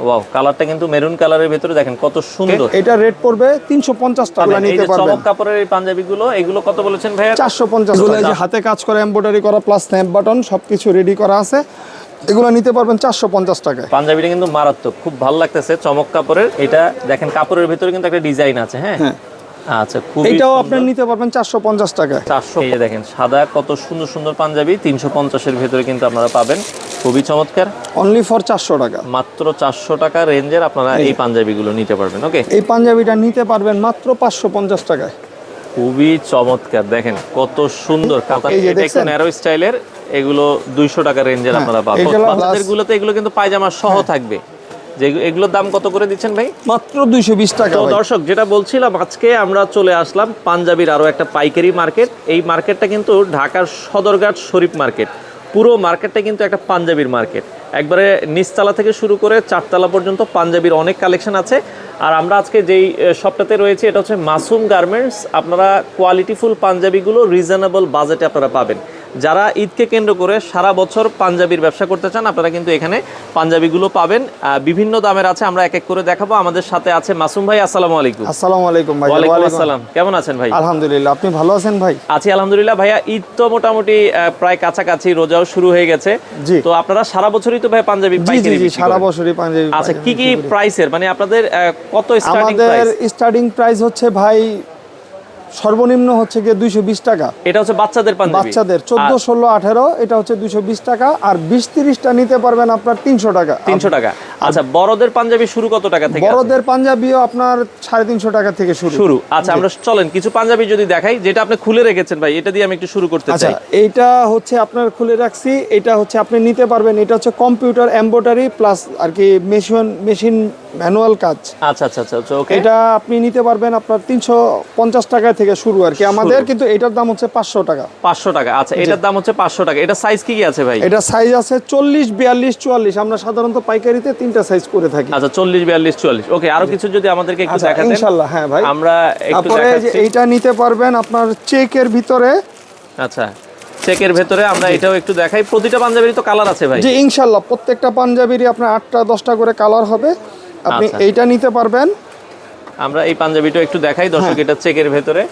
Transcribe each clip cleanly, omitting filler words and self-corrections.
Wow, কালারটা কিন্তু maroon কালারের ভিতরে দেখেন কত সুন্দর। এটা রেট পড়বে 350 টাকা নিতে পারবেন। চমক কাপড়ের এই পাঞ্জাবিগুলো, এগুলো কত বলেছেন ভাইয়া? 450 টাকা। এই যে হাতে কাজ করা, এমব্রয়ডারি করা প্লাস স্ন্যাপ বাটন সবকিছু রেডি করা আছে, এগুলো নিতে পারবেন 450 টাকায়। পাঞ্জাবিটা কিন্তু মারাত্মক, খুব ভালো লাগতেছে চমক কাপড়ের। এটা দেখেন কাপড়ের ভিতরে কিন্তু একটা ডিজাইন আছে। হ্যাঁ, আচ্ছা, খুব এটাও আপনি নিতে পারবেন 450 টাকায়। 400। এই দেখেন সাদা কত সুন্দর সুন্দর পাঞ্জাবি 350 এর ভিতরে কিন্তু আপনারা পাবেন, খুবই চমৎকার। অনলি ফর 400 টাকা, মাত্র 400 টাকা রেঞ্জের আপনারা এই পাঞ্জাবিগুলো নিতে পারবেন। ওকে, এই পাঞ্জাবিটা নিতে পারবেন মাত্র 550 টাকায়। খুবই চমৎকার, দেখেন কত সুন্দর কাতা। এটা একটু ন্যারো স্টাইলের, এগুলো 200 টাকা রেঞ্জের আপনারা পাবেন। বাচ্চাদেরগুলোতে এগুলো কিন্তু পায়জামা সহ থাকবে। যে এগুলোর দাম কত করে দিচ্ছেন ভাই? মাত্র 220 টাকা। তো দর্শক, যেটা বলছিলাম, আজকে আমরা চলে আসলাম পাঞ্জাবির আরো একটা পাইকারি মার্কেট। এই মার্কেটটা কিন্তু ঢাকার সদরঘাট শরীফ মার্কেট। পুরো মার্কেটটা কিন্তু একটা পাঞ্জাবির মার্কেট। একবারে নিচতলা থেকে শুরু করে 4তলা পর্যন্ত পাঞ্জাবির অনেক কালেকশন আছে। আর আমরা আজকে যেই শপটাতে রয়েছে, এটা হচ্ছে মাসুম গার্মেন্টস। আপনারা কোয়ালিটিফুল পাঞ্জাবিগুলো রিজনেবল বাজেটে আপনারা পাবেন। যারা ঈদকে কেন্দ্র করে সারা বছর পাঞ্জাবির ব্যবসা করতে চান, আপনারা কিন্তু এখানে পাঞ্জাবিগুলো পাবেন। বিভিন্ন দামের আছে, আমরা এক এক করে দেখাবো। আমাদের সাথে আছে মাসুম ভাই। আসসালামু আলাইকুম। আসসালামু আলাইকুম ভাই। ওয়ালাইকুম আসসালাম। কেমন আছেন ভাই? আলহামদুলিল্লাহ, আপনি ভালো আছেন ভাই? আছি আলহামদুলিল্লাহ। ভাইয়া, ঈদ তো মোটামুটি প্রায় কাছাকাছি, রোজাও শুরু হয়ে গেছে। তো আপনারা সারা বছরই তো ভাই পাঞ্জাবি পাইকারি বিক্রি করেন? সারা বছরই পাঞ্জাবি। আচ্ছা, কি কি প্রাইসের, মানে আপনাদের কত স্টার্টিং প্রাইস? আমাদের স্টার্টিং প্রাইস হচ্ছে ভাই সর্বনিম্ন হচ্ছে গিয়ে 220 টাকা। এটা হচ্ছে বাচ্চাদের পাঞ্জাবি, বাচ্চাদের 14, 16, 18, এটা হচ্ছে 220 টাকা। আর 20-30টা নিতে পারবেন আপনার 300 টাকা। 300 টাকা। আচ্ছা, বড়দের পাঞ্জাবি শুরু কত টাকা থেকে? বড়দের পাঞ্জাবিও আপনার 350 টাকা থেকে শুরু। আচ্ছা, আমরা চলেন কিছু পাঞ্জাবি যদি দেখাই, যেটা আপনি খুলে রেখেছেন ভাই, এটা দিয়ে আমি একটু শুরু করতে চাই। আচ্ছা, এইটা হচ্ছে আপনার খুলে রাখছি, এটা হচ্ছে আপনি নিতে পারবেন। এটা হচ্ছে কম্পিউটার এমব্রয়ডারি প্লাস আর কি মেশিন ম্যানুয়াল কাজ। আচ্ছা আচ্ছা আচ্ছা, ওকে। এটা আপনি নিতে পারবেন আপনার 350 টাকা থেকে শুরু আর কি আমাদের, কিন্তু এটার দাম হচ্ছে 500 টাকা। 500 টাকা। আচ্ছা, এটার দাম হচ্ছে 500 টাকা। এটা সাইজ কি কি আছে ভাই? এটা সাইজ আছে 40, 42, 44। আমরা সাধারণত পাইকারিতে 3টা সাইজ করে থাকি। আচ্ছা, 40, 42, 44। ওকে, আরো কিছু যদি আমাদেরকে একটু দেখাতেন। ইনশাআল্লাহ। হ্যাঁ ভাই, আমরা একটু দেখাচ্ছি। এইটা নিতে পারবেন আপনার চেকের ভিতরে। আচ্ছা, চেকের ভিতরে আমরা এটাও একটু দেখাই। প্রতিটা পাঞ্জাবিরই তো কালার আছে ভাই? জি ইনশাআল্লাহ, প্রত্যেকটা পাঞ্জাবিরই আপনার 8টা 10টা করে কালার হবে। আপনি এইটা নিতে পারবেন। আমরা এই পাঞ্জাবিটা একটু দেখাই দর্শক। এটা চেকের ভেতরে।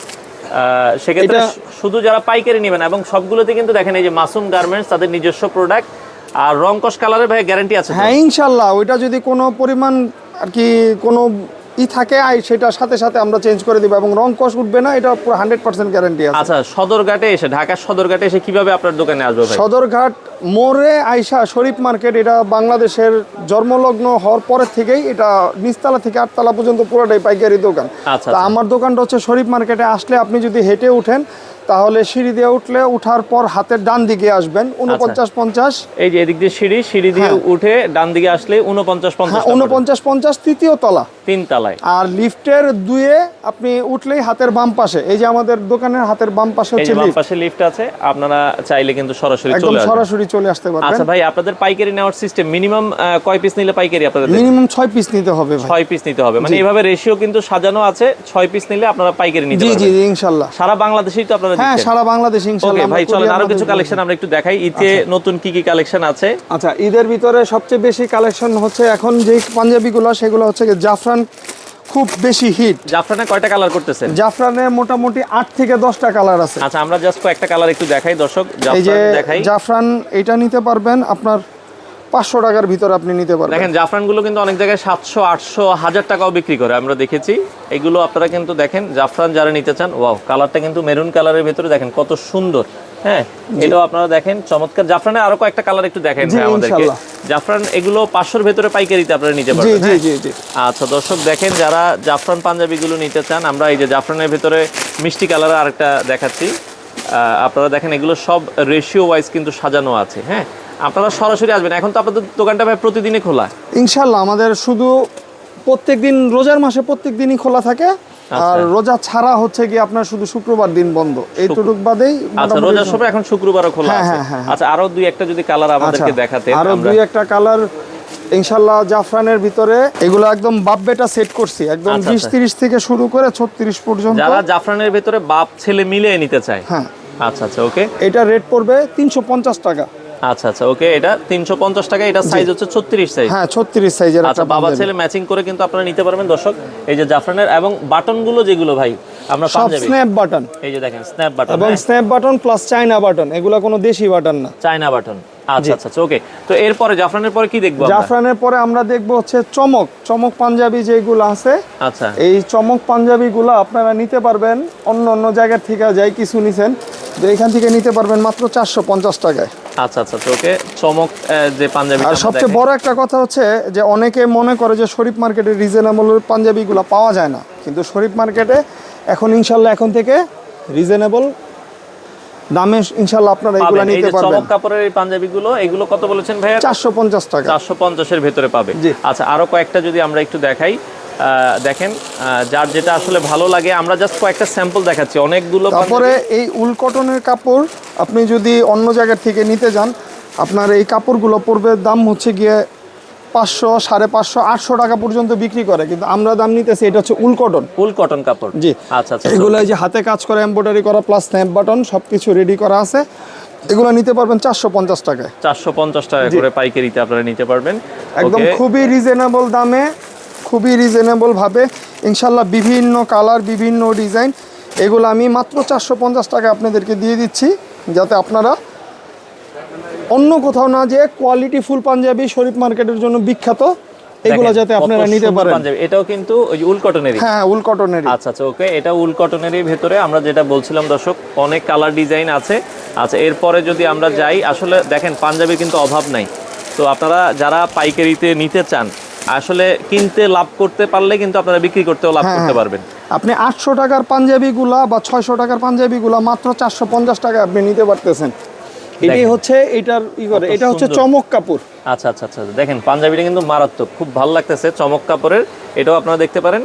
সেক্ষেত্রে শুধু যারা পাইকারি নেবেন, এবং সবগুলোতে কিন্তু দেখেন এই যে মাসুম গার্মেন্টস, তাদের নিজস্ব প্রোডাক্ট। আর রংকশ কালারের ভাই গ্যারান্টি আছে? হ্যাঁ ইনশাআল্লাহ, ওইটা যদি কোনো পরিমাণ আর কি কোনো থাকে সেটা সাথে সাথে আমরা চেঞ্জ করে দিব, এবং রং কষ উঠবে না, এটা পুরো 100% গ্যারান্টি আছে। আচ্ছা, সদরঘাটে এসে, ঢাকার সদরঘাটে এসে কিভাবে আপনার দোকানে আসবে ভাই? সদরঘাট মোড়ে আইসা শরীফ মার্কেট, এটা বাংলাদেশের জন্মলগ্ন হওয়ার পরের থেকেই এটা নিচতলা থেকে 8তলা পর্যন্ত পুরোটাই পাইকারি দোকান। আচ্ছা, তা আমার দোকানটা হচ্ছে শরীফ মার্কেটে। আসলে আপনি যদি হেঁটে উঠেন, তাহলে সিঁড়ি দিয়ে উঠার পর হাতের ডান দিকে আসবেন 49-50। এই যে এদিক দিয়ে সিঁড়ি দিয়ে উঠে ডান দিকে আসলে 49-50 তৃতীয় তলা, 3 তলায়। আর লিফটের 2-এ আপনি উঠলেই হাতের বাম পাশে, এই যে আমাদের দোকানের হাতের বাম পাশে হচ্ছে লিফট। বাম পাশে লিফট আছে, আপনারা চাইলে কিন্তু সরাসরি চলে আসতে পারবেন। আচ্ছা ভাই, আপনাদের পাইকারি নেওয়ার সিস্টেম মিনিমাম কয় পিস নিলে পাইকারি আপনাদের? মিনিমাম 6 পিস নিতে হবে ভাই। 6 পিস নিতে হবে, মানে এইভাবে রেশিও কিন্তু সাজানো আছে। 6 পিস নিলে আপনারা পাইকারি নিতে পারবেন। জি জি ইনশাআল্লাহ। সারা বাংলাদেশেই তো আপনারা দিচ্ছেন? হ্যাঁ, সারা বাংলাদেশ ইনশাআল্লাহ। ওকে ভাই, চলেন আরো কিছু কালেকশন আমরা একটু দেখাই। ঈদে নতুন কি কি কালেকশন আছে? আচ্ছা, ঈদের ভিতরে সবচেয়ে বেশি কালেকশন হচ্ছে এখন যে পাঞ্জাবিগুলো, সেগুলো হচ্ছে জাফরান, খুব বেশি হিট। জাফরানে কয়টা কালার করতেছেন? জাফরানে মোটামুটি 8 থেকে 10টা কালার আছে। আচ্ছা, আমরা জাস্ট কয়েকটা কালার একটু দেখাই দর্শক। জাফরান দেখাই। জাফরান এটা নিতে পারবেন আপনার 500 টাকার ভিতরে আপনি নিতে পারবেন। দেখেন জাফরানগুলো কিন্তু অনেক জায়গায় 700, 800, 1000 টাকাও বিক্রি করে, আমরা দেখেছি। এগুলো আপনারা কিন্তু দেখেন, জাফরান যারা নিতে চান, ওয়াও, কালারটা কিন্তু মেরুন কালারের ভিতরে দেখেন কত সুন্দর। হ্যাঁ, এটাও আপনারা দেখেন চমৎকার। জাফরানের আরো কয়েকটা কালার একটু দেখেন ভাই আমাদেরকে। জাফরান এগুলো 500-র ভেতরে পাইকারিতে আপনারা নিতে পারবেন। জি জি জি। আচ্ছা দর্শক, দেখেন যারা জাফরান পাঞ্জাবিগুলো নিতে চান, আমরা এই যে জাফরানের ভেতরে মিষ্টি কালারের আরেকটা দেখাচ্ছি। আপনারা দেখেন এগুলো সব রেশিও ওয়াইজ কিন্তু সাজানো আছে। হ্যাঁ, আপনারা সরাসরি আসবেন। এখন তো আপনাদের দোকানটা ভাই প্রতিদিনই খোলা? ইনশাআল্লাহ, আমাদের শুধু প্রত্যেকদিন, রোজার মাসে প্রত্যেকদিনই খোলা থাকে। আর রোজা ছাড়া হচ্ছে কি আপনার শুধু শুক্রবার দিন বন্ধ, এইটুকু বাদেই। আচ্ছা, রোজার সময় এখন শুক্রবারও খোলা আছে। আচ্ছা, আরো 2-1টা যদি কালার আমাদেরকে দেখাতে। আরো 2-1টা কালার ইনশাআল্লাহ জাফরানের ভিতরে। এগুলো একদম বাপ বেটা সেট করছি, একদম 20-30 থেকে শুরু করে 36 পর্যন্ত। যারা জাফরানের ভিতরে বাপ ছেলে মিলিয়ে নিতে চায়। হ্যাঁ। আচ্ছা আচ্ছা, ওকে। এটা রেট পড়বে 350 টাকা। আচ্ছা আচ্ছা, ওকে, এটা 350 টাকা। এটা সাইজ হচ্ছে 36 সাইজ। হ্যাঁ 36 সাইজের আচ্ছা, একটা বাবা পাঞ্জাবি। ছেলে ম্যাচিং করে কিন্তু আপনারা নিতে পারবেন দর্শক। এই যে জাফরানের এবং বাটনগুলো যেগুলো ভাই আমরা সব পাঞ্জাবি, স্ন্যাপ বাটন এই যে দেখেন স্ন্যাপ বাটন এবং snap button plus China button, এগুলো কোনো দেশি বাটন না, চায়না বাটন। আচ্ছা আচ্ছা আচ্ছা, ওকে। তো এরপরে জাফরানের পরে কি দেখবো আমরা? জাফরানের পরে আমরা দেখবো হচ্ছে চমক পাঞ্জাবি যেগুলো আছে। আচ্ছা, এই চমক পাঞ্জাবিগুলো আপনারা নিতে পারবেন অন্য অন্য জায়গা থেকে, যাই কিছু নিছেন তো এখান থেকে নিতে পারবেন মাত্র 450 টাকায়। আচ্ছা আচ্ছা, তো ওকে, চমক যে পাঞ্জাবি। আর সবচেয়ে বড় একটা কথা হচ্ছে যে অনেকে মনে করে যে শরীফ মার্কেটে রিজনেবল পাঞ্জাবিগুলো পাওয়া যায় না, কিন্তু শরীফ মার্কেটে এখন ইনশাল্লাহ এখন থেকে রিজনেবল দামে ইনশাল্লাহ আপনারা এগুলো এই নিতে যে পারবেন। চমক কাপড়ের এই পাঞ্জাবিগুলো, এগুলো কত বলেছেন ভাইয়া? 450 টাকা। 450 এর ভেতরে পাবে। জি। আচ্ছা, আরো কয়েকটা যদি আমরা একটু দেখাই, দেখেন যার যেটা আসলে ভালো লাগে, আমরা জাস্ট কয়েকটা স্যাম্পল দেখাচ্ছি, অনেকগুলো তারপরে এই উল কটনের কাপড় আপনি যদি অন্য জায়গা থেকে নিতে যান, আপনার এই কাপড়গুলো পড়বে দাম হচ্ছে গিয়ে 500, 550, 800 টাকা পর্যন্ত বিক্রি করে, কিন্তু আমরা দাম নিতেছি এটা হচ্ছে উল কটন। ফুল কটন কাপড়। জি। আচ্ছা আচ্ছা, এগুলো এই যে হাতে কাজ করা, এমব্রয়ডারি করা প্লাস স্ন্যাপ বাটন সবকিছু রেডি করা আছে, এগুলো নিতে পারবেন 450 টাকায়। 450 টাকা করে পাইকারিতে আপনারা নিতে পারবেন একদম ওকে। খুবই রিজনেবল দামে, খুবই রিজনেবল ভাবে ইনশাল্লাহ, বিভিন্ন কালার বিভিন্ন ডিজাইন, এগুলো আমি মাত্র 450 টাকা আপনাদেরকে দিয়ে দিচ্ছি, যাতে আপনারা অন্য কোথাও না যে কোয়ালিটি ফুল পাঞ্জাবি শরীফ মার্কেটের জন্য বিখ্যাত, এগুলো দেখেন, যাতে কত আপনারা নিতে সুন্দর পারেন। পাঞ্জাবি। এটাও কিন্তু ওই যে উল কটনেরই। হ্যাঁ উল কটনেরই। আচ্ছা আচ্ছা, ওকে, এটা উল কটনেরই ভেতরে আমরা যেটা বলছিলাম দর্শক, অনেক কালার ডিজাইন আছে। আচ্ছা, এরপরে যদি আমরা যাই, আসলে দেখেন পাঞ্জাবি কিন্তু অভাব নাই। তো আপনারা যারা পাইকারিতে নিতে চান, আসলে কিনতে লাভ করতে পারলে কিন্তু আপনারা বিক্রি করতেও লাভ করতে পারবেন। আপনি 800 টাকার পাঞ্জাবিগুলা বা 600 টাকার পাঞ্জাবিগুলা মাত্র 450 টাকা আপনি নিতে পারতেছেন। এটাই হচ্ছে এটার এটা হচ্ছে চমক কাপড়। আচ্ছা আচ্ছা আচ্ছা, দেখেন পাঞ্জাবিটা কিন্তু মারাত্মক, খুব ভালো লাগতেছে, চমক কাপড়ের। এটাও আপনারা দেখতে পারেন।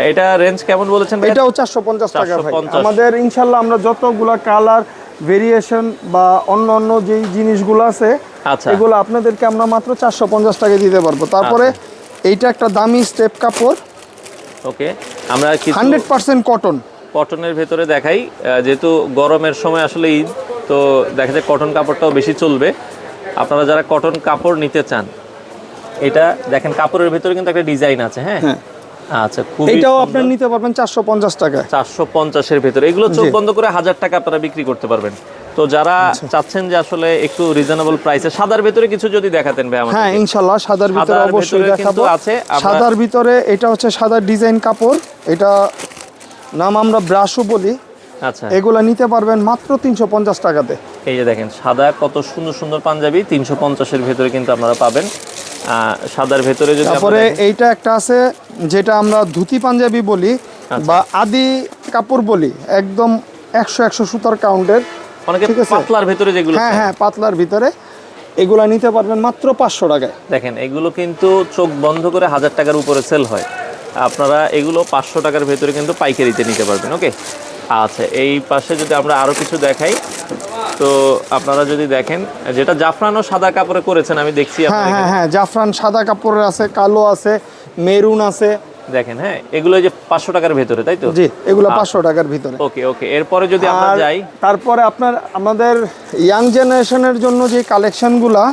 এটা রেঞ্জ কেমন বলেছেন ভাই? এটাও 450 টাকা ভাই। 450। আমাদের ইনশাল্লাহ আমরা যতগুলা কালার ভেরিয়েশন বা অন্য অন্য যে জিনিসগুলো আছে, আচ্ছা, এগুলো আপনাদেরকে আমরা মাত্র 450 টাকা দিতে পারবো। তারপরে এইটা একটা দামি স্টেপ কাপড়, ওকে, আমরা কিছু 100% কটন। কটনের ভেতরে দেখাই, যেহেতু গরমের সময় আসলে ঈদ, তো দেখা যায় কটন কাপড়টাও বেশি চলবে। আপনারা যারা কটন কাপড় নিতে চান, এটা দেখেন কাপড়ের ভেতরে কিন্তু একটা ডিজাইন আছে। হ্যাঁ, আচ্ছা, খুব এটাও আপনারা নিতে পারবেন 450 টাকায়। 450 এর ভেতরে, এগুলো চোখ বন্ধ করে 1000 টাকা আপনারা বিক্রি করতে পারবেন। তো যারা চাচ্ছেন যে আসলে একটু রিজনেবল প্রাইসে, সাদার ভেতরে কিছু যদি দেখাতেন ভাই আমাদের। হ্যাঁ ইনশাল্লাহ সাদার ভিতরে সাদার অবশ্যই ভেতরে দেখাবো। কিন্তু আছে। সাদার ভিতরে এটা হচ্ছে সাদার ডিজাইন কাপড়, এটা নাম আমরা ব্রাশও বলি। আচ্ছা, এগুলা নিতে পারবেন মাত্র 350 টাকাতে। এই যে দেখেন সাদা কত সুন্দর সুন্দর পাঞ্জাবি, 350 এর ভেতরে কিন্তু আপনারা পাবেন। সাদার ভেতরে যদি তারপরে এইটা একটা আছে যেটা আমরা ধুতি পাঞ্জাবি বলি বা আদি কাপড় বলি, একদম 100 সুতার কাউন্টের, অনেকে পাতলার ভেতরে যেগুলো, হ্যাঁ হ্যাঁ পাতলার ভিতরে, এগুলা নিতে পারবেন মাত্র 500 টাকায়। দেখেন এগুলো কিন্তু চোখ বন্ধ করে 1000 টাকার উপরে সেল হয়, আপনারা এগুলো 500 টাকার ভেতরে কিন্তু পাইকারিতে নিতে পারবেন। ওকে, আচ্ছা, এই পাশে যদি আমরা আরো কিছু দেখাই, তো আপনারা যদি দেখেন যেটা জাফরান ও সাদা কাপড়ে করেছেন, আমি দেখছি হ্যাঁ হ্যাঁ হ্যাঁ জাফরান সাদা কাপড়ের আছে, কালো আছে, মেরুন আছে। দেখেন, হ্যাঁ, এগুলো যে 500 টাকার ভেতরে, তাই তো? জি, এগুলো 500 টাকার ভিতরে। ওকে ওকে, এরপরে যদি আমরা যাই, তারপরে আমাদের ইয়াং জেনারেশনের জন্য যে কালেকশনগুলা,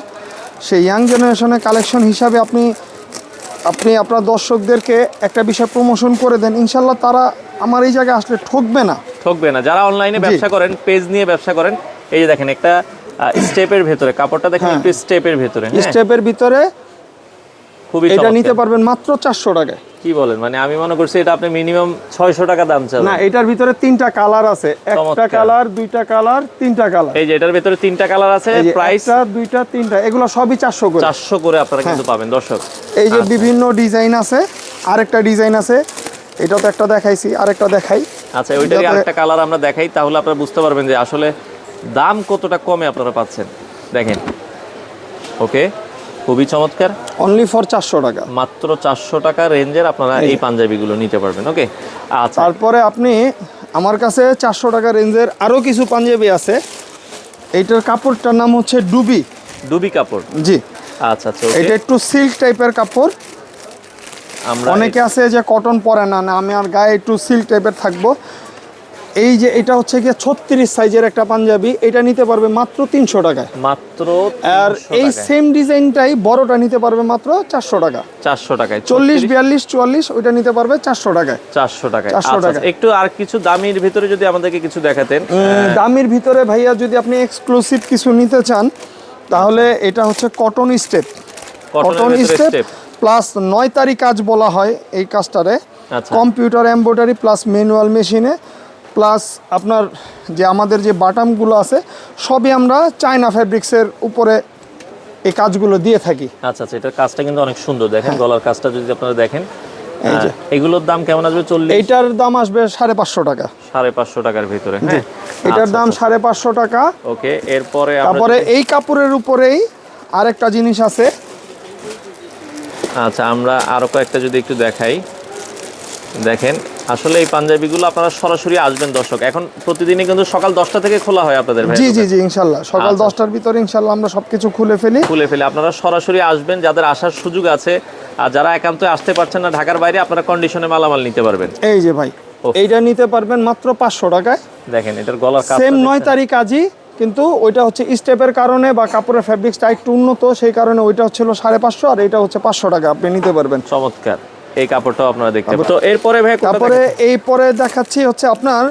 সেই ইয়াং জেনারেশনের কালেকশন হিসাবে আপনি আপনার দর্শকদেরকে একটা বিষয় প্রমোশন করে দেন, ইনশাল্লাহ তারা আমার এই জায়গায় আসলে ঠকবে না। যারা অনলাইনে ব্যবসা করেন, পেজ নিয়ে ব্যবসা করেন, এই যে দেখেন একটা স্টেপের ভেতরে কাপড়টা দেখেন, একটু স্টেপের ভেতরে, স্টেপের ভিতরে খুবই এটা নিতে পারবেন মাত্র 400 টাকায়। কি বলেন, মানে আমি মনে করছি এটা আপনি মিনিমাম 600 টাকা দাম চান। না, এটার ভিতরে 3টা কালার আছে, একটা কালার, 2টা কালার, 3টা কালার। এই যে এটার ভিতরে 3টা কালার আছে, প্রাইস 2টা 3টা, এগুলো সবই 400 করে। 400 করে আপনারা কিন্তু পাবেন দর্শক। এই যে বিভিন্ন ডিজাইন আছে, আরেকটা ডিজাইন আছে, এটা তো একটা দেখাইছি, আরেকটা দেখাই। আচ্ছা, ওইটারই আরেকটা কালার আমরা দেখাই, তাহলে আপনারা বুঝতে পারবেন যে আসলে দাম কতটা কমে আপনারা পাচ্ছেন। দেখেন, ওকে, খুবই চমৎকার, অনলি ফর 400 টাকা, মাত্র 400 টাকা রেঞ্জের আপনারা এই পাঞ্জাবিগুলো নিতে পারবেন। ওকে, আচ্ছা, তারপরে আপনি আমার কাছে 400 টাকা রেঞ্জের আরো কিছু পাঞ্জাবি আছে। এইটার কাপড়টার নাম হচ্ছে ডুবি কাপড়। জি, আচ্ছা আচ্ছা, এটা একটু সিল্ক টাইপের কাপড়। আমরা অনেকে আছে যে কটন পরে না, আমি আর গায়ে একটু সিল্ক টাইপের থাকবো, এই যে এটা হচ্ছে গিয়ে 36 সাইজের একটা পাঞ্জাবি, এটা নিতে পারবে মাত্র 300 টাকায়। মাত্র আর এই সেম ডিজাইনটাই বড়টা নিতে পারবে মাত্র 400 টাকা। 400 টাকায় 40, 42, 44 ওইটা নিতে পারবে 400 টাকায়। 400 টাকায়। 400 আচ্ছা, টাকা। একটু আর কিছু দামির ভিতরে যদি আমাদেরকে কিছু দেখাতেন। দামির ভিতরে ভাইয়া যদি আপনি এক্সক্লুসিভ কিছু নিতে চান তাহলে এটা হচ্ছে cotton step. Cotton step plus 9 তারি কাজ বলা হয় এই কাজটারে। আচ্ছা। কম্পিউটার এমব্রয়ডারি প্লাস ম্যানুয়াল মেশিনে প্লাস আপনার যে আমাদের যে বাটামগুলো আছে সবই আমরা চায়না ফ্যাব্রিক্সের উপরে এই কাজগুলো দিয়ে থাকি। আচ্ছা আচ্ছা, এটার কাজটা কিন্তু অনেক সুন্দর, দেখেন গলার কাজটা যদি আপনারা দেখেন। এই যে এগুলোর দাম কেমন আসবে? 40। এইটার দাম আসবে 550 টাকা। 550 টাকার ভিতরে, হ্যাঁ। এটার দাম 550 টাকা। ওকে, এরপরে তারপরে এই কাপড়ের উপরেই আরেকটা জিনিস আছে। আচ্ছা, আমরা আরো কয়েকটা যদি একটু দেখাই। দেখেন আসলে এই পাঞ্জাবিগুলো আপনারা সরাসরি আসবেন দর্শক, এখন প্রতিদিনই কিন্তু সকাল 10টা থেকে খোলা হয় আপনাদের ভাই। জি জি জি, ইনশাল্লাহ সকাল 10টার ভিতরে ইনশাল্লাহ আমরা সবকিছু খুলে ফেলি। আপনারা সরাসরি আসবেন, যাদের আসার সুযোগ আছে, আর যারা একান্ত আসতে পারছেন না ঢাকার বাইরে, আপনারা কন্ডিশনে মালামাল নিতে পারবেন। এই যে ভাই, এইটা নিতে পারবেন মাত্র 500 টাকায়। দেখেন এটার গলার কাজ সেম 9 তারি কাজই, কিন্তু ওইটা হচ্ছে স্টেপের কারণে বা কাপড়ের ফ্যাব্রিক্সটা একটু উন্নত, সেই কারণে ওইটা হচ্ছিল 550 আর এটা হচ্ছে 500 টাকা আপনি নিতে পারবেন। চমৎকার, এই কাপড়টাও আপনারা দেখতে পাবেন। তো এরপরে ভাই তারপরে এই পরে দেখাচ্ছি হচ্ছে আপনার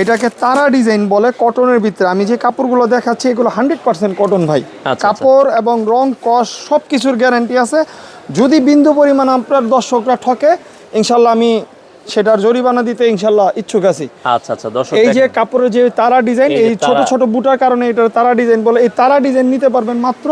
এটাকে তারা ডিজাইন বলে, কটনের ভিতরে। আমি যে কাপড়গুলো দেখাচ্ছি এগুলো 100% কটন ভাই। কাপড় এবং রং কস সব কিছুর গ্যারান্টি আছে। যদি বিন্দু পরিমাণ আপনার দর্শকরা ঠকে ইনশাল্লাহ আমি সেটার জরিমানা দিতে ইনশাল্লাহ ইচ্ছুক আছি। আচ্ছা আচ্ছা, দর্শক এই যে কাপড়ের যে তারা ডিজাইন, এই ছোট ছোট বুটার কারণে এটা তারা ডিজাইন বলে। এই তারা ডিজাইন নিতে পারবেন মাত্র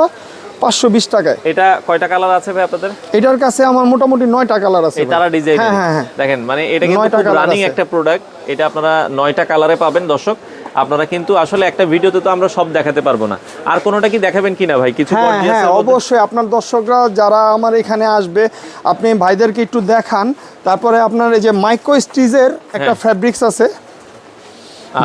520 টাকায়। এটা কয়টা কালার আছে ভাই আপনাদের? এটার কাছে আমার মোটামুটি 9টা কালার আছে। এই তারা ডিজাইন, হ্যাঁ দেখেন মানে এটা কিন্তু খুব রানিং একটা প্রোডাক্ট। এটা আপনারা 9টা কালারে পাবেন দর্শক। আপনারা কিন্তু আসলে একটা ভিডিওতে তো আমরা সব দেখাতে পারবো না। আর কোনোটা কি দেখাবেন কিনা ভাই? কিছু হ্যাঁ অবশ্যই, আপনার দর্শকরা যারা আমার এখানে আসবে আপনি ভাইদেরকে একটু দেখান। তারপরে আপনার এই যে মাইক্রো স্টিচের একটা ফ্যাব্রিক্স আছে,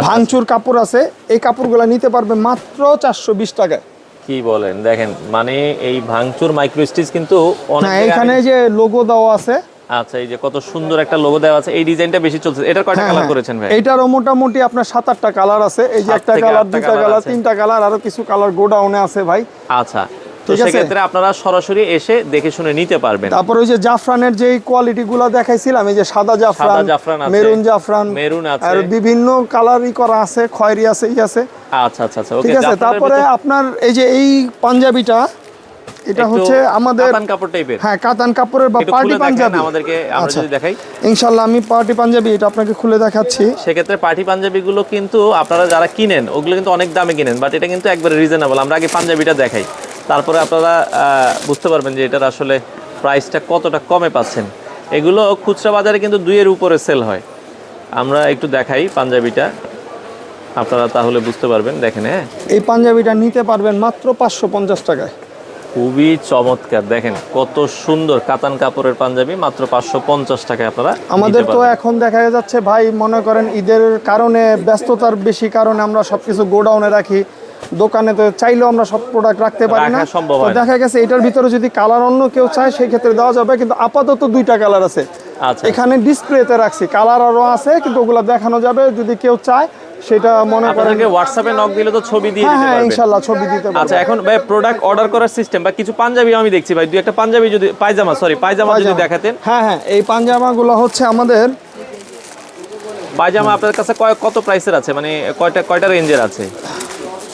ভাঙচুর কাপড় আছে, এই কাপড়গুলো নিতে পারবে মাত্র 420 টাকায়। কি বলেন? দেখেন মানে এই ভাঙচুর মাইক্রো স্টিচ কিন্তু অনেক, এখানে যে লোগো দেওয়া আছে। আচ্ছা, এই যে কত সুন্দর একটা লোগো দেওয়া আছে, এই ডিজাইনটা বেশি চলছে। এটার কয়টা কালার করেছেন ভাই? এটারও মোটামুটি আপনার 7-8টা কালার আছে। এই যে একটা কালার, দুইটা কালার, তিনটা কালার, আরো কিছু কালার গোডাউনে আছে ভাই। আচ্ছা, তো সেক্ষেত্রে আপনারা সরাসরি এসে দেখে শুনে নিতে পারবেন। তারপর ওই যে জাফরানের যে কোয়ালিটি গুলো দেখাইছিলাম, এই যে সাদা জাফরান, মেরুন জাফরান, মেরুন আছে, আর বিভিন্ন কালারই করা আছে, খয়েরি আছে, ই আছে। আচ্ছা আচ্ছা আচ্ছা, ওকে। ঠিক আছে, তারপরে আপনার এই যে এই পাঞ্জাবিটা, এটা হচ্ছে আমাদের কাতান কাপড় টাইপের। হ্যাঁ, কাতান কাপড়ের বা পার্টি পাঞ্জাবি। আমাদেরকে আমরা যদি দেখাই ইনশাআল্লাহ আমি পার্টি পাঞ্জাবি এটা আপনাকে খুলে দেখাচ্ছি। সেক্ষেত্রে পার্টি পাঞ্জাবিগুলো কিন্তু আপনারা যারা কিনেন ওগুলো কিন্তু অনেক দামে কিনেন, বাট এটা কিন্তু একবারে রিজনেবল। আমরা আগে পাঞ্জাবিটা দেখাই, তারপরে আপনারা বুঝতে পারবেন যে এটার আসলে প্রাইসটা কতটা কমে পাচ্ছেন। এগুলো খুচরা বাজারে কিন্তু 2-এর উপরে সেল হয়। আমরা একটু দেখাই পাঞ্জাবিটা, আপনারা তাহলে বুঝতে পারবেন। দেখেন, হ্যাঁ, এই পাঞ্জাবিটা নিতে পারবেন মাত্র 550 টাকায়। খুবই চমৎকার, দেখেন কত সুন্দর কাতান কাপড়ের পাঞ্জাবি, মাত্র 550 টাকায় আপনারা। আমাদের তো এখন দেখা যাচ্ছে ভাই, মনে করেন ঈদের কারণে ব্যস্ততার বেশি কারণে আমরা সবকিছু গোডাউনে রাখি, দোকানে তো চাইলেও আমরা সব প্রোডাক্ট রাখতে পারি না। তো দেখা গেছে এটার ভিতরে যদি কালার অন্য কেউ চায় সেই ক্ষেত্রে দেওয়া যাবে, কিন্তু আপাতত 2টা কালার আছে। এখানে ডিসপ্লেতে রাখছি, কালার আরও আছে কিন্তু ওগুলো দেখানো যাবে যদি কেউ চায়। সেটা মনে করেন হোয়াটসঅ্যাপে নক দিলে তো ছবি দিয়ে দিতে পারবেন। ইনশাআল্লাহ ছবি দিতে পারবেন। আচ্ছা, এখন ভাই প্রোডাক্ট অর্ডার করার সিস্টেম বা কিছু পাঞ্জাবি আমি দেখছি ভাই, দুই একটা পাঞ্জাবি যদি পায়জামা যদি দেখাতেন। হ্যাঁ, এই পাঞ্জামাগুলো হচ্ছে আমাদের পায়জামা আপনার কাছে কত প্রাইসের আছে, মানে কয়টা রেঞ্জের আছে?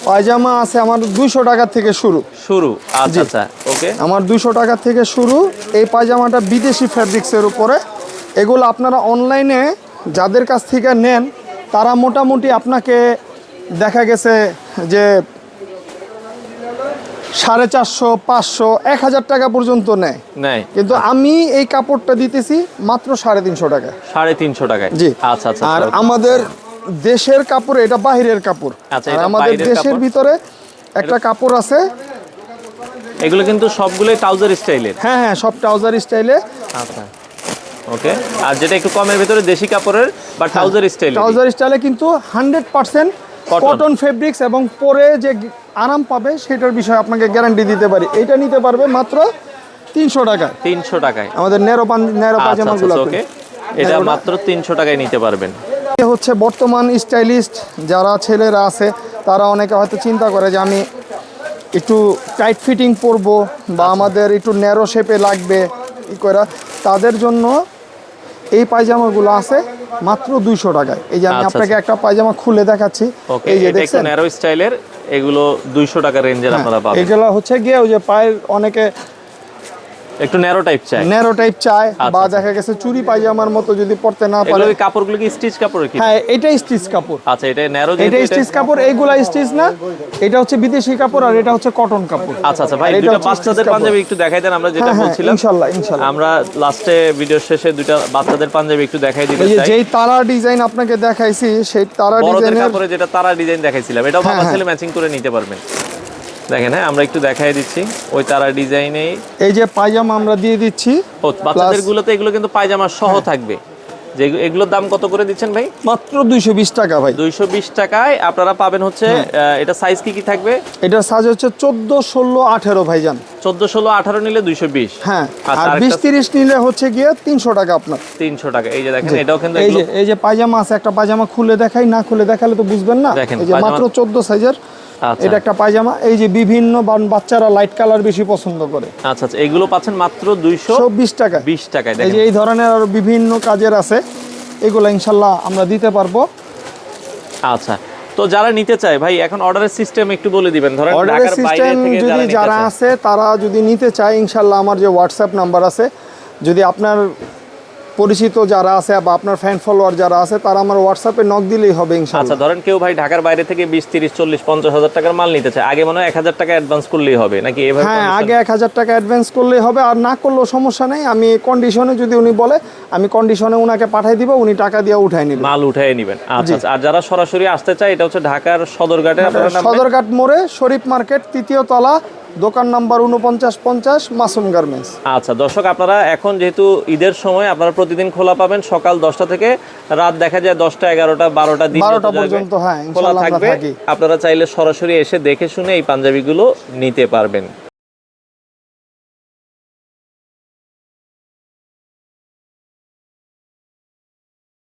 পায়জামা আছে আমার 200 টাকা থেকে শুরু। আচ্ছা আচ্ছা, ওকে। আমার 200 টাকা থেকে শুরু। এই পায়জামাটা বিদেশি ফ্যাব্রিক্সের উপরে। এগুলো আপনারা অনলাইনে যাদের কাছ থেকে নেন তারা মোটামুটি আপনাকে দেখা গেছে যে 450, 500, 1000 টাকা পর্যন্ত নেয়। কিন্তু আমি এই কাপড়টা দিতেছি মাত্র 350 টাকায়। 350 টাকায়? জি। আচ্ছা আচ্ছা। আর আমাদের দেশের কাপড়, এটা বাহিরের কাপড়। আর আমাদের দেশের ভিতরে একটা কাপড় আছে। এগুলো কিন্তু সবগুলোই ট্রাউজার স্টাইলের? হ্যাঁ, সব ট্রাউজার স্টাইলে। আচ্ছা, ওকে। আর যেটা একটু কমের ভিতরে দেশি কাপড়ের বা ট্রাউজার স্টাইলে কিন্তু 100% কটন ফেব্রিক্স, এবং পরে যে আরাম পাবে সেটার বিষয়ে আপনাকে গ্যারান্টি দিতে পারি। এটা নিতে পারবে মাত্র 300 টাকায়। 300 টাকায় আমাদের নেরো পায়জামাগুলো। ওকে, এটা মাত্র 300 টাকায় নিতে পারবেন। এ হচ্ছে বর্তমান স্টাইলিস্ট যারা ছেলেরা আছে তারা অনেকে হয়তো চিন্তা করে যে আমি একটু টাইট ফিটিং পরবো বা আমাদের একটু ন্যারো শেপে লাগবে ই করে, তাদের জন্য এই পায়জামাগুলো আছে মাত্র 200 টাকায়। এই যে আমি আচ্ছা, আপনাকে একটা পায়জামা খুলে দেখাচ্ছি, ওকে, এই যে এটা একটু দেখছেন ন্যারো স্টাইলের, এগুলো 200 টাকা রেঞ্জের আপনারা পাবেন। এগুলো হচ্ছে গিয়ে ওই যে পায়ের অনেকে একটু ন্যারো টাইপ চাই। ন্যারো টাইপ চায় বা আচ্ছা। দেখা গেছে চুরি পায়জামার মতো যদি পড়তে না এগুলো পারে। ওই কাপড়গুলো কি স্টিচ কাপড়ের কি? হ্যাঁ, এটাই স্টিচ কাপড়। আচ্ছা, এটা ন্যারো এটা স্টিচ কাপড়, এইগুলা স্টিচ না, এটা হচ্ছে বিদেশি কাপড় আর এটা হচ্ছে কটন কাপড়। আচ্ছা আচ্ছা ভাই, আর এটা দুটো হচ্ছে বাচ্চাদের stitch কাপড়। পাঞ্জাবি একটু দেখাই দেন, আমরা যেটা হ্যাঁ, বলছিলাম। ইনশাআল্লাহ ইনশাআল্লাহ। আমরা লাস্টে ভিডিও শেষে দুটো বাচ্চাদের পাঞ্জাবি একটু দেখাই দিতে এই যে চাই। যেই তারা ডিজাইন আপনাকে দেখাইছি সেই তারা বড়দের ডিজাইনের কাপড়ে যেটা তারা ডিজাইন দেখাইছিলাম, এটাও বাবা হ্যাঁ। ছেলে ম্যাচিং করে নিতে পারবেন। দেখেন, হ্যাঁ, আমরা একটু দেখাই দিচ্ছি ওই তারা ডিজাইনে। এই যে পায়জামা আমরা দিয়ে দিচ্ছি। ও, বাচ্চাদের গুলোতে এগুলো কিন্তু পায়জামা সহ থাকবে। যে এগুলোর দাম কত করে দিচ্ছেন ভাই? মাত্র 220 টাকা ভাই। 220 টাকায় আপনারা পাবেন হচ্ছে এটা সাইজ কি কি থাকবে? এটা সাইজ হচ্ছে 14, 16, 18 ভাইজান। 14, 16, 18 নিলে 220। হ্যাঁ, আচ্ছা, আর আরেকটা 20, 30 নিলে হচ্ছে গিয়ে 300 টাকা আপনার। 300 টাকা। এই যে দেখেন, এটাও কিন্তু এই যে পায়জামা আছে, একটা পায়জামা খুলে দেখাই, না খুলে দেখালে তো বুঝবেন না। দেখেন, এই যে পায়জামা- মাত্র 14 সাইজের আচ্ছা এটা একটা পায়জামা। এই যে বিভিন্ন বাচ্চারা লাইট কালার বেশি পছন্দ করে। আচ্ছা আচ্ছা, এগুলো পাচ্ছেন মাত্র 220 টাকা। টাকায়। এই দেখেন, যে এই ধরনের আরো বিভিন্ন কাজের আছে, এগুলো ইনশাল্লাহ আমরা দিতে পারবো। আচ্ছা, তো যারা নিতে চায় ভাই, এখন অর্ডারের সিস্টেম একটু বলে দিবেন। ধরেন অর্ডারের ঢাকার বাইরে সিস্টেম থেকে যদি নিতে যারা চায়। আছে তারা যদি নিতে চায়, ইনশাল্লাহ আমার যে হোয়াটসঅ্যাপ নাম্বার আছে, যদি আপনার পরিচিত যারা আছে বা আপনার ফ্যান ফলোয়ার যারা আছে তারা আমার হোয়াটসঅ্যাপে নক দিলেই হবে আচ্ছা, ইনশাল্লাহ। ধরেন কেউ ভাই ঢাকার বাইরে থেকে 20, 30, 40, 50 হাজার টাকার মাল নিতে চায়, আগে মনে হয় 1000 টাকা অ্যাডভান্স করলেই হবে নাকি এভাবে? হ্যাঁ, আগে 1000 টাকা অ্যাডভান্স করলেই হবে, আর না করলেও সমস্যা নেই। আমি কন্ডিশনে যদি উনি বলে, আমি কন্ডিশনে উনাকে পাঠিয়ে দিব, উনি টাকা দিয়ে উঠাই নেবেন। মাল উঠাই নেবেন। আচ্ছা আচ্ছা, আর যারা সরাসরি আসতে চায়, এটা হচ্ছে ঢাকার সদরঘাটে আপনারা নামবেন। সদরঘাট মোড়ে শরীফ মার্কেট 3য় তলা, দোকান নাম্বার 4950, মাসুম গার্মেন্টস। আচ্ছা দর্শক, আপনারা এখন যেহেতু ঈদের সময় আপনারা প্রতিদিন খোলা পাবেন সকাল 10টা থেকে রাত দেখা যায় 10টা, 11টা, 12টা দিন 12টা পর্যন্ত, হ্যাঁ, খোলা ইনশাআল্লাহ আমরা থাকবে। থাকি। আপনারা চাইলে সরাসরি এসে দেখে শুনে এই পাঞ্জাবিগুলো নিতে পারবেন।